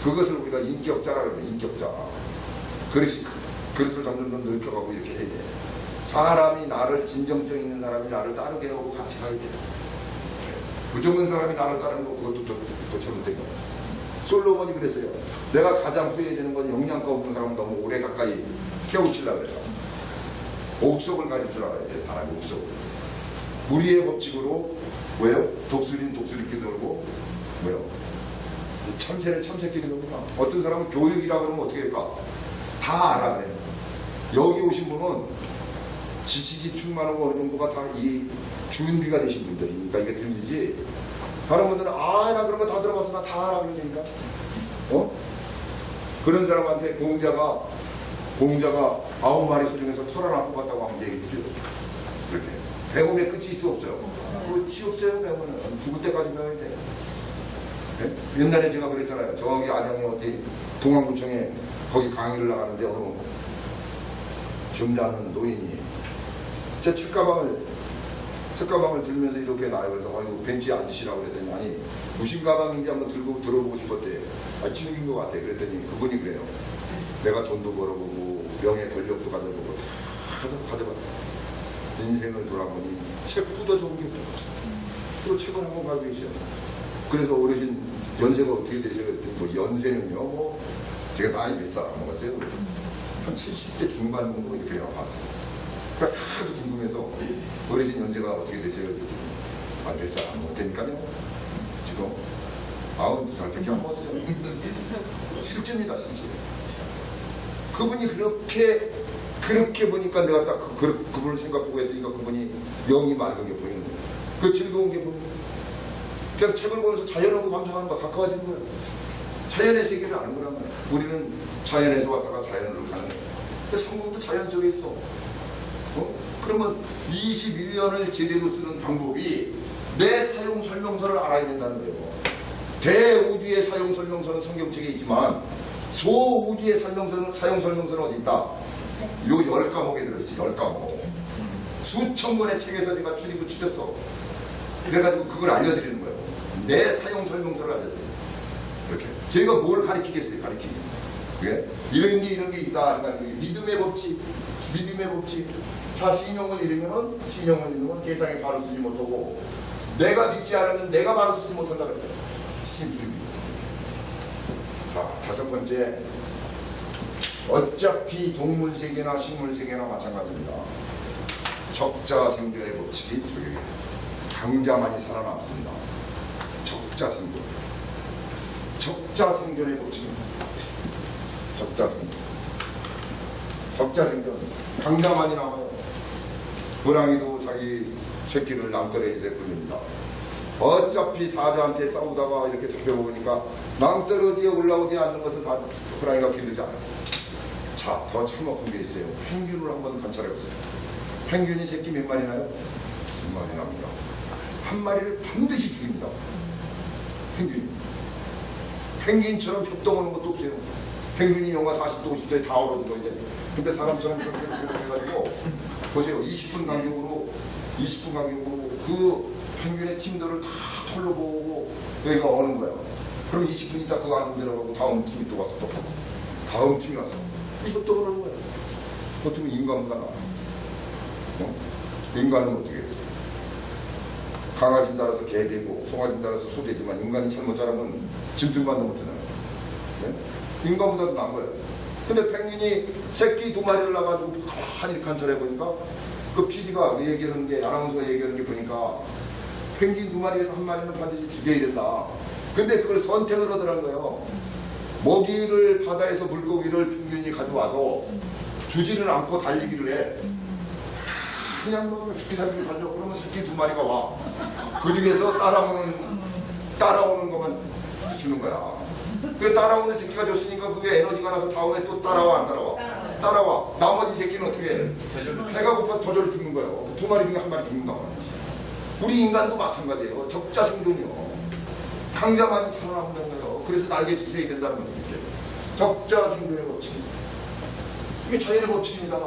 그것을 우리가 인격자라고 그래요. 인격자. 그릇을 점점 넓혀가고 이렇게 해야 돼. 사람이 진정성 있는 사람이 나를 따르게 하고 같이 가야 돼. 부정한 사람이 나를 따르는 거 그것도 잘못된 거야. 솔로몬이 그랬어요. 내가 가장 후회되는 건 영양가 없는 사람을 너무 오래 가까이 깨우치려고 그래요. 옥석을 가릴 줄 알아야 돼. 사람이 옥석을. 무리의 법칙으로 왜요? 독수리는 독수리끼리 놀고 왜요? 참새는 참새끼리 놀고 어떤 사람은 교육이라 그러면 어떻게 할까? 다 알아 그래요. 여기 오신 분은 지식이 충만하고 어느 정도가 다 이 준비가 되신 분들이니까 이게 들리지. 다른 분들은 나 그런 거 다 들어봤어. 나 다 알아. 그러니까 그런 사람한테 공자가 9마리 소 중에서 털 하나 뽑았다고 하면 얘기죠. 그렇게. 배움의 끝이 있어 없어요? 끝이 없어요. 배움은 죽을 때까지 배워야 돼. 네? 옛날에 제가 그랬잖아요. 저기 안양에 어디 동안구청에 거기 강의를 나가는데 어느 점잖은 노인이 제 책가방을 들면서 이렇게 나요. 그래서 아이고 벤치에 앉으시라고 그랬더니 아니 무슨 가방인지 한번 들어보고 싶었대. 아 친구인 것 같아. 그랬더니 그분이 그래요. 내가 돈도 벌어보고 명예 권력도 가져보고 다 가져봐. 인생을 돌아보니 책보다 좋은 게 없어. 또 책을 한번 가지고 계셔. 그래서 어르신 연세가 어떻게 되세요? 뭐 연세는요. 뭐 제가 나이 몇 살 안 먹었어요. 한 70대 중반 정도 이렇게 내가 봤어요. 그러니까 하도 궁금해서 어르신 연세가 어떻게 되세요? 아, 몇 살 안 먹었다니까요. 지금 92살밖에 안 먹었어요. 실제입니다, 실제. 그분이 그렇게 보니까 내가 딱 그분을 생각하고 했더니까 그분이 영이 맑은 게 보이는 거예요. 그 즐거운 게 보이는 거예요. 그냥 책을 보면서 자연하고 감상하는 거 가까워지는 거예요. 자연의 세계를 아는 거란 말이에요. 우리는 자연에서 왔다가 자연으로 가는 거예요. 그래서 한국도 자연 속에 있어. 그러면 21년을 제대로 쓰는 방법이 내 사용 설명서를 알아야 된다는 거예요. 대우주의 사용 설명서는 성경책에 있지만 소우주의 사용 설명서는 어디 있다? 요 10과목에 들어있어. 10과목. 수천 권의 책에서 제가 추리고 추렸어. 그래가지고 그걸 알려드리는 거예요. 내 사용 설명서를 알려드려요. 이렇게. 제가 뭘 가르치겠어요? 가르치기. 그게 이런 게 있다. 그러니까 믿음의 법칙. 자, 신용을 잃으면 세상에 발을 쓰지 못하고 내가 믿지 않으면 내가 발을 쓰지 못한다 그래요. 자, 5번째. 어차피 동물 세계나 식물 세계나 마찬가지입니다. 적자 생존의 법칙이 적용해요. 강자만이 살아남습니다. 적자 생존의 법칙입니다. 적자 생존. 강자만이 남아요. 호랑이도 자기 새끼를 낭떠러지에 굴립니다. 어차피 사자한테 싸우다가 이렇게 잡혀먹으니까 낭떠러지에 올라오지 않는 것은 호랑이가 기르지 않아요. 자, 더 참혹한 게 있어요. 펭귄을 한번 관찰해보세요. 펭귄이 새끼 몇 마리 나요? 2마리 납니다. 한 마리를 반드시 죽입니다. 펭귄처럼 협동하는 것도 없어요. 펭귄이 영하 40도 50도에 다 얼어 죽어야 돼. 근데 사람처럼 그렇게 해가지고 보세요. 20분 간격으로 그 펭귄의 팀들을 다 털로 보고 여기가 오는 거야. 그럼 20분 있다 그 안으로 내려가고 다음 팀이 또 왔어. 다음 팀이 왔어. 이것도 그러는 거야. 어떻게 인간보다 나아. 인간은 어떻게 해? 강아지 따라서 개 되고 송아지 따라서 소 되지만 인간이 잘못 자라면 짐승만도 못하잖아. 네? 인간보다도 나은 거예요. 근데 펭귄이 새끼 2마리를 낳아가지고 가만히 이렇게 관찰해보니까 그 PD가 얘기하는 게 아나운서가 얘기하는 게 보니까 펭귄 2마리에서 한 마리는 반드시 죽여야 된다. 근데 그걸 선택을 하더란 거예요. 먹이를 바다에서 물고기를 펭귄이 가져와서 주지는 않고 달리기를 해. 그냥 뭐 죽기 살기를 달려. 그러면 새끼 2마리가 와. 그 중에서 따라오는 것만 주는 거야. 그 따라오는 새끼가 줬으니까 그게 에너지가 나서 다음에 또 따라와 안 따라와? 따라와. 나머지 새끼는 어떻게 해? 배가 고파서 저절로 죽는 거예요. 2마리 중에 1마리 죽는다. 우리 인간도 마찬가지예요. 적자 생존이요. 강자만이 살아남는 거예요. 그래서 날개짓을 해야 된다는 거죠. 적자 생존의 법칙. 이게 자연의 법칙입니다.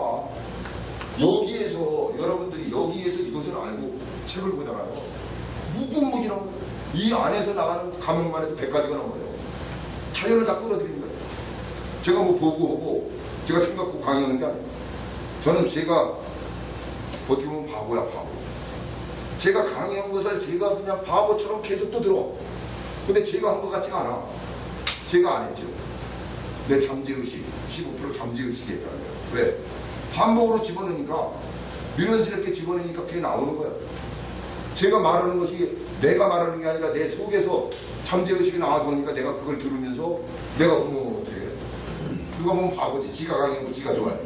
여러분들이 여기에서 이것을 알고 책을 보잖아요. 무궁무진한 거예요. 이 안에서 나가는 과목만 해도 100가지가 나와요. 자연을 다 끌어들이는 거예요. 제가 뭐 보고하고 제가 생각하고 강의하는 게 아니에요. 저는 제가 어떻게 보면 바보야, 바보. 제가 강의한 것을 제가 그냥 바보처럼 계속 또 들어. 근데 제가 한 것 같지가 않아. 제가 안 했죠. 내 잠재의식, 95% 잠재의식이 했다는 거예요. 왜? 반복으로 집어넣으니까, 미련스럽게 집어넣으니까 그게 나오는 거야. 제가 말하는 것이 내가 말하는 게 아니라 내 속에서 잠재의식이 나와서 오니까 내가 그걸 들으면서 내가 어떻게 해? 누가 보면 바보지. 지가 강의하고 지가 좋아해.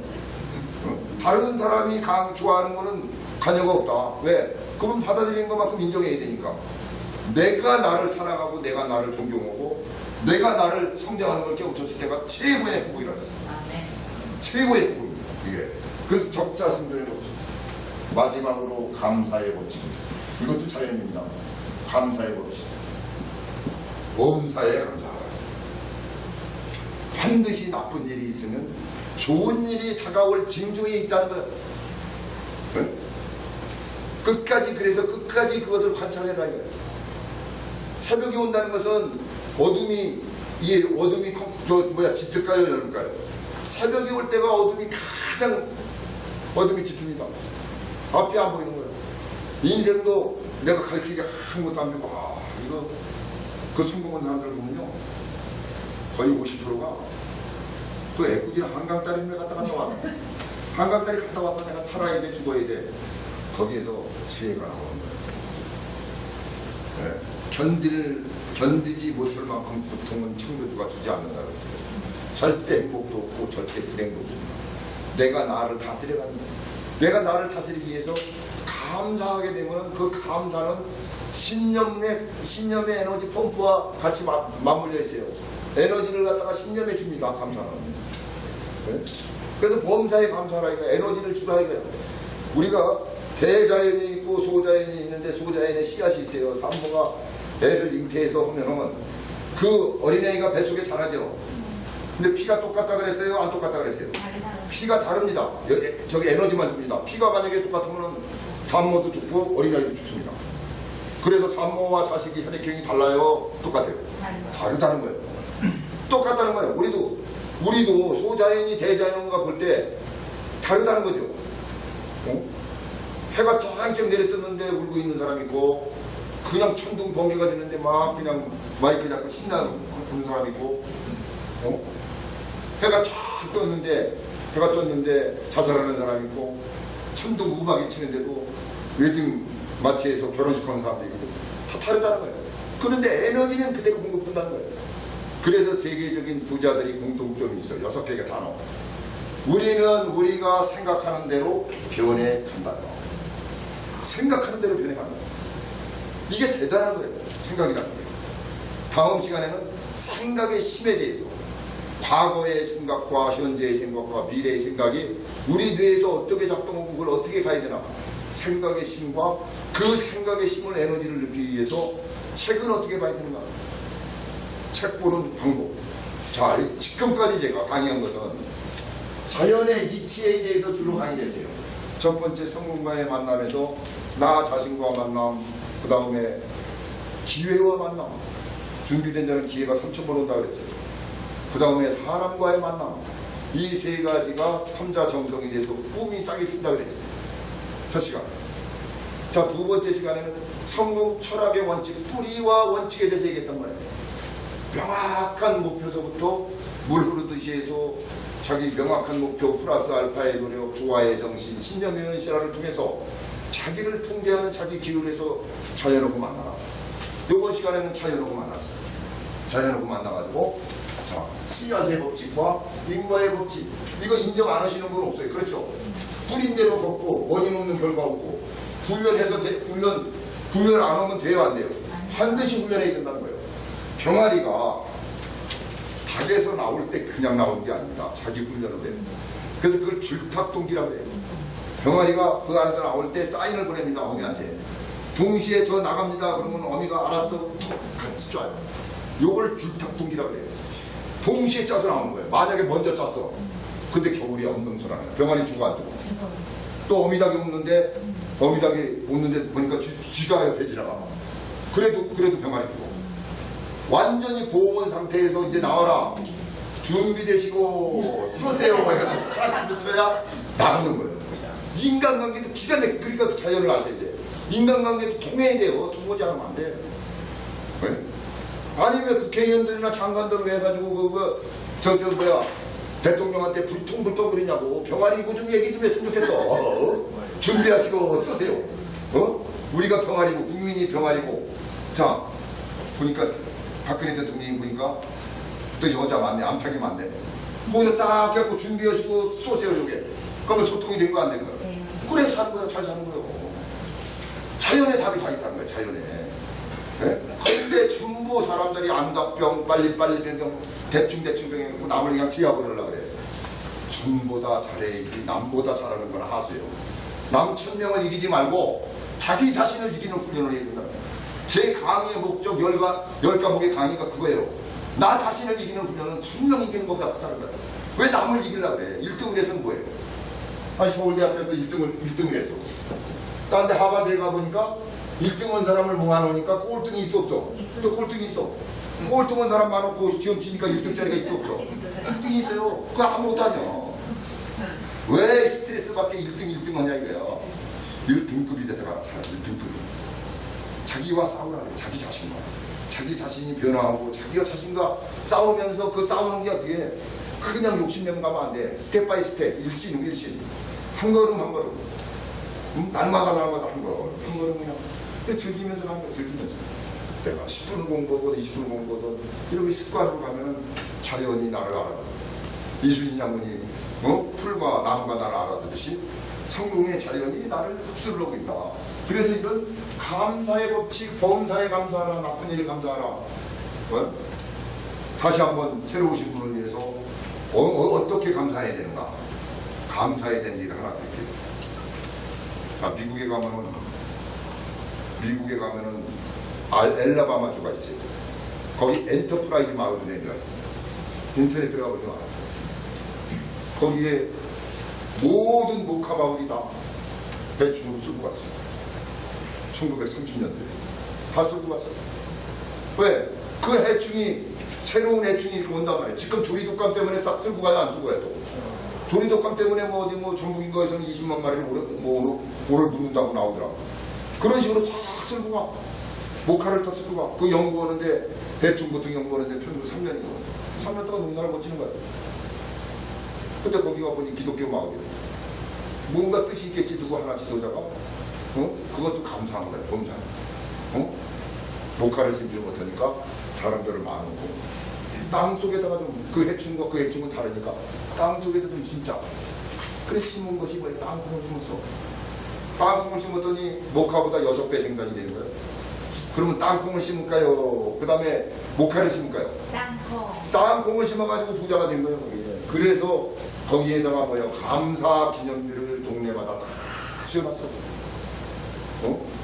다른 사람이 좋아하는 거는 관여가 없다. 왜? 그건 받아들이는 것만큼 인정해야 되니까. 내가 나를 사랑하고 내가 나를 존경하고 내가 나를 성장하는 걸 깨우쳤을 때가 최고의 행복이라 했어. 최고의 행복입니다. 이게. 그래서 적자승전에 놓죠. 마지막으로 감사의 법칙. 이것도 자연입니다. 감사의 법칙. 범사에 감사하라. 반드시 나쁜 일이 있으면 좋은 일이 다가올 징조에 있다는 거예요. 네? 끝까지, 그래서 끝까지 그것을 관찰해라 이거예요. 새벽이 온다는 것은 어둠이 짙을까요, 여름일까요? 새벽이 올 때가 어둠이 가장 어둠이 짙습니다. 앞이 안 보이는 거예요. 인생도 내가 가르치기 아무것도 안 되고, 이거 그 성공한 사람들 보면요, 거의 50%가 그 애꿎은 한강다리를 갔다 왔다. 한강다리 갔다 왔다. 내가 살아야 돼, 죽어야 돼. 거기에서 지혜가 나오는 거예요. 네. 견디지 못할 만큼 고통은 창조주가 주지 않는다 그랬어요. 절대 행복도 없고 절대 불행도 없습니다. 내가 나를 다스려갑니다. 내가 나를 다스리기 위해서 감사하게 되면 그 감사는 신념의 에너지 펌프와 같이 맞물려 있어요. 에너지를 갖다가 신념에 줍니다. 감사는. 네? 그래서 범사에 감사하라 이거야. 에너지를 주라 이거야. 우리가 대자연이 있고 소자연이 있는데 소자연에 씨앗이 있어요. 산모가 애를 잉태해서 하면은 그 어린아이가 뱃속에 자라죠. 근데 피가 똑같다 그랬어요? 안 똑같다 그랬어요? 피가 다릅니다. 저기 에너지만 줍니다. 피가 만약에 똑같으면 산모도 죽고 어린아이도 죽습니다. 그래서 산모와 자식이 혈액형이 달라요? 똑같아요? 다르다는 거예요. 똑같다는 거예요. 우리도 소자연이 대자연과 볼 때 다르다는 거죠. 해가 쨍쨍 내려떴는데 울고 있는 사람이 있고, 그냥 천둥 번개가 됐는데 막 그냥 마이크 잡고 신나고 부는 사람이 있고, 해가 쫙 떴는데 자살하는 사람이 있고, 천둥 우박이 치는데도 웨딩 마치에서 결혼식 하는 사람도 있고, 다 다르다는 거예요. 그런데 에너지는 그대로 공급한다는 거예요. 그래서 세계적인 부자들이 공통점이 있어요. 6개가 다 나와요. 우리는 우리가 생각하는 대로 변해간다. 생각하는 대로 변해간다. 이게 대단한 거예요. 생각이라는 게. 다음 시간에는 생각의 힘에 대해서, 과거의 생각과 현재의 생각과 미래의 생각이 우리 뇌에서 어떻게 작동하고 그걸 어떻게 가야 되나, 생각의 힘과 그 생각의 힘을 에너지를 넣기 위해서 책은 어떻게 봐야 되는가, 책 보는 방법. 자, 지금까지 제가 강의한 것은 자연의 이치에 대해서 주로 강의했어요. 첫 번째 성공과의 만남에서 나 자신과 만남, 그 다음에 기회와 만남. 준비된 자는 기회가 3,000번 온다 그랬죠. 그 다음에 사람과의 만남. 이 세 가지가 삼자 정성에 대해서 꿈이 싹이 튼다 그랬죠. 첫 시간. 자, 두 번째 시간에는 성공 철학의 원칙, 뿌리와 원칙에 대해서 얘기했단 말이에요. 명확한 목표서부터 물 흐르듯이 해서 자기 명확한 목표 플러스 알파의 노력, 조화의 정신, 신념의 현실화를 통해서 자기를 통제하는 자기 기운에서 자연하고 만나라. 이번 시간에는 자연하고 만났어요. 자연하고 만나가지고, 자, 씨앗의 법칙과 인과의 법칙. 이거 인정 안 하시는 분 없어요. 그렇죠? 뿌린 대로 걷고 원인 없는 결과 없고, 훈련해서 훈련 안 하면 돼요, 안 돼요? 반드시 훈련해야 된다는 거예요. 병아리가 닭에서 나올 때 그냥 나오는 게 아닙니다. 자기 훈련을 해요. 그래서 그걸 줄탁동기라고 해요. 병아리가 그 안에서 나올 때 사인을 보냅니다. 어미한테. 동시에 저 나갑니다. 그러면 어미가 알았어. 같이 쏴요. 요걸 줄탁동기라고 해요. 동시에 짜서 나오는 거예요. 만약에 먼저 짰어. 근데 겨울이 엉덩소라네. 병아리 죽어 안 죽어. 또 어미닭이 웃는데 보니까 쥐가 옆에 지나가. 그래도 병아리 죽어. 완전히 보온 상태에서 이제 나와라. 준비되시고 쏘세요. 해가지고 딱 붙여야 나오는 거예요. 인간관계도 기가 막히게, 그러니까 자연을 아셔야 돼요. 인간관계도 통해야 돼요. 통하지 않으면 안 돼요. 네? 아니면 국회의원들이나 장관들 왜 해가지고 대통령한테 불통불통 그러냐고. 병아리 이거 좀 얘기 좀 했으면 좋겠어. 준비하시고 쏘세요. 우리가 병아리고 국민이 병아리고. 자, 보니까 박근혜 대통령이 보니까 또 여자 많네, 암탉이 많네. 거기서 딱 해갖고 준비하시고 쏘세요, 저게. 그러면 소통이 된 거 안 된 거야? 그래 사는 거야, 잘 사는 거요. 자연의 답이 다 있다는 거야, 자연에. 네? 그런데 전부 사람들이 안덕병, 빨리빨리 병, 대충대충 병해갖고 남을 그냥 지하버리려고 그래. 전보다 잘해야지 남보다 잘하는 건 하수요. 남 1000명을 이기지 말고 자기 자신을 이기는 훈련을 해야 된다. 제 강의의 목적, 열 과목의 강의가 그거예요. 나 자신을 이기는 훈련은 1000명 이기는 것보다 크다는 거야. 왜 남을 이기려고 그래? 1등을 해서는 뭐예요? 아니 서울대학교에서 1등을 했어. 딴 데 하버드에 가보니까 1등 한 사람을 모아놓으니까 꼴등이 있어 없어? 또 꼴등이 있어. 꼴등 한 사람 많고 시험 치니까 1등짜리가 있어 없어? 1등이 있어요. 그거 아무것도 아니야. 왜 스트레스 받게 1등 하냐 이거야. 1등급이 돼서 가라. 1등급. 자기와 싸우라 그래. 자기 자신과. 자기 자신이 변화하고 자기와 자신과 싸우면서 그 싸우는 게 어떻게 해? 그냥 욕심내면 가면 안 돼. 스텝 바이 스텝. 일신 일신. 한 걸음 한 걸음. 날마다 한 걸음 그냥 즐기면서 가는 거야. 즐기면서. 내가 10분 공부하든 20분 공부하든 이렇게 습관으로 가면은 자연이 나를 알아요. 이순신 장군이 풀과 나무가 나를 알아두듯이 성공의 자연이 나를 흡수를 하고 있다. 그래서 이런 감사의 법칙, 범사에 감사하라, 나쁜 일에 감사하라. 다시 한번 새로 오신 분을 위해서 어떻게 감사해야 되는가? 감사해야 되는 일을 하나 드릴게요. 자, 미국에 가면은 엘라바마주가 있어요. 거기 엔터프라이즈 마을이라는 데가 있어요. 인터넷 들어가 보시면 알아요. 거기에 모든 목화 마을이 다 배추로 쓰고 갔어요. 1930년대 다 쓰고 갔어요. 왜? 그 해충이 새로운 해충이 이렇게 온단 말이에요. 지금 조리독감 때문에 싹 쓸고 가요, 안 쓰고 가요? 또 조리독감 때문에 뭐 어디 뭐 전북인거에서는 20만 마리를 오늘 묻는다고 나오더라고. 그런 식으로 싹 쓸고 가. 목화를 다 쓸고 가. 그 연구하는데 배충 같은 연구하는데 평균 3년 이상. 3년 동안 농사를 못 지는 거야. 근데 거기가 보니 기독교 마을이에요. 뭔가 뜻이 있겠지. 누구 하나 지도자가 그것도 감사한 거야. 범사. 목화를 심지 못하니까 사람들을 많고 땅 속에다가 좀 그 해충과 그 해충은 다르니까 땅 속에도 좀 진짜 그래 심은 것이 뭐야. 땅콩을 심었어. 땅콩을 심었더니 목화보다 6배 생산이 되는 거예요. 그러면 땅콩을 심을까요? 그 다음에 목화를 심을까요? 땅콩을 심어가지고 부자가 된 거예요. 거기에. 그래서 거기에다가 뭐야 감사 기념비를 동네마다 다 지어놨어.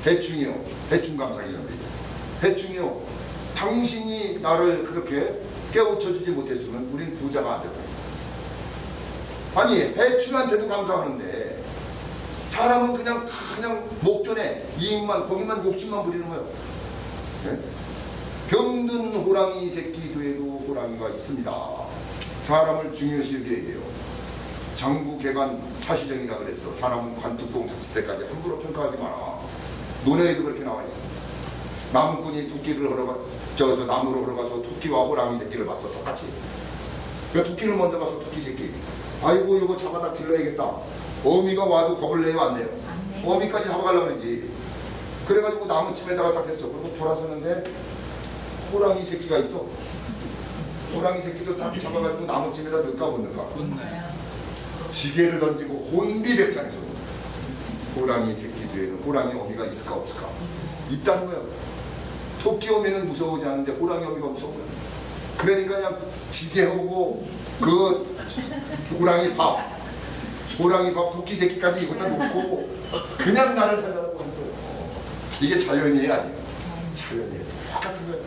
해충이요. 해충 감사 기념비. 해충이요. 당신이 나를 그렇게 깨우쳐주지 못했으면 우린 부자가 안 되다. 아니 해충한테도 감사하는데 사람은 그냥 목전에 이익만 거기만 욕심만 부리는 거예요. 네? 병든 호랑이 새끼 뒤에도 호랑이가 있습니다. 사람을 중요시 여겨야 돼요. 장부개관 사시정이라 그랬어. 사람은 관뚜껑 닫을 때까지 함부로 평가하지 마라. 논어에도 그렇게 나와 있어. 나무꾼이 토끼를 나무로 걸어가서 토끼와 호랑이 새끼를 봤어. 똑같이. 그러니까 토끼를 먼저 봤어. 토끼 새끼. 아이고 이거 잡아다 길러야겠다. 어미가 와도 겁을 내요 안 내요? 어미까지 잡아가려고 그러지. 그래가지고 나무집에다가 딱 했어. 그리고 돌아서는데 호랑이 새끼가 있어. 호랑이 새끼도 딱 잡아가지고 나무집에다 넣을까 못 넣을까? 지게를 던지고 혼비백산해서 호랑이 새끼 뒤에는 호랑이 어미가 있을까 없을까? 있다는 거예요. 토끼 어미는 무서우지 않은데 호랑이 어미가 무서운 거예요. 그러니까 그냥 지게하고 그 호랑이 밥 토끼 새끼까지 이것다 놓고 그냥 나를 살려고 하는 거예요. 이게 자연이에요 아니에요? 자연이에요. 똑같은 거예요.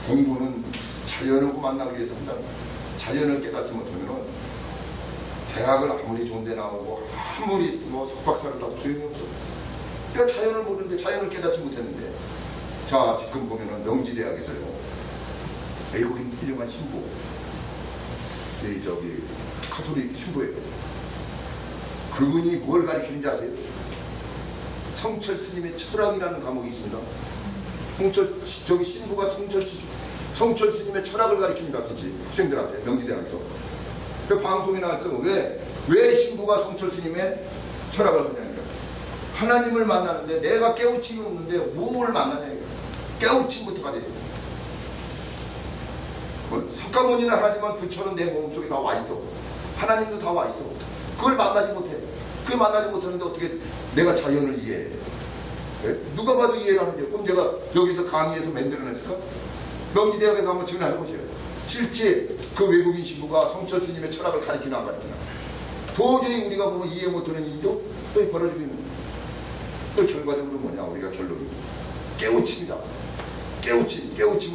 공부는 자연하고 만나기 위해서 한다는 거예요. 자연을 깨닫지 못하면 대학을 아무리 좋은 데 나오고 아무리 뭐 석박사를 따도 소용이 없어. 그러니까 자연을 모르는데 자연을 깨닫지 못했는데 자 지금 보면은 명지대학에서요 외국인 훌륭한 신부 카톨릭 신부예요. 그분이 뭘 가르치는지 아세요? 성철 스님의 철학이라는 과목이 있습니다. 신부가 성철 스님의 철학을 가르칩니다. 진짜 학생들한테 명지대학에서. 그 방송에 나왔어. 왜 신부가 성철 스님의 철학을 하냐니까. 하나님을 만나는데 내가 깨우침이 없는데 뭘 만나냐. 깨우침부터 가야 돼. 석가모니는 하지만 그 철은 내 몸속에 다 와 있어. 하나님도 다 와 있어. 그걸 만나지 못해. 그걸 만나지 못하는데 어떻게 내가 자연을 이해해. 네? 누가 봐도 이해를 안 해요. 그럼 내가 여기서 강의해서 만들어냈을까? 명지대학에서 한번 전화해보세요. 실제 그 외국인 신부가 성철 스님의 철학을 가르치나 안 가르치나. 도저히 우리가 보면 이해 못하는 일도 또 벌어지고 있는 거예요. 그 결과적으로 뭐냐, 우리가 결론이 깨우침이다. 깨우침.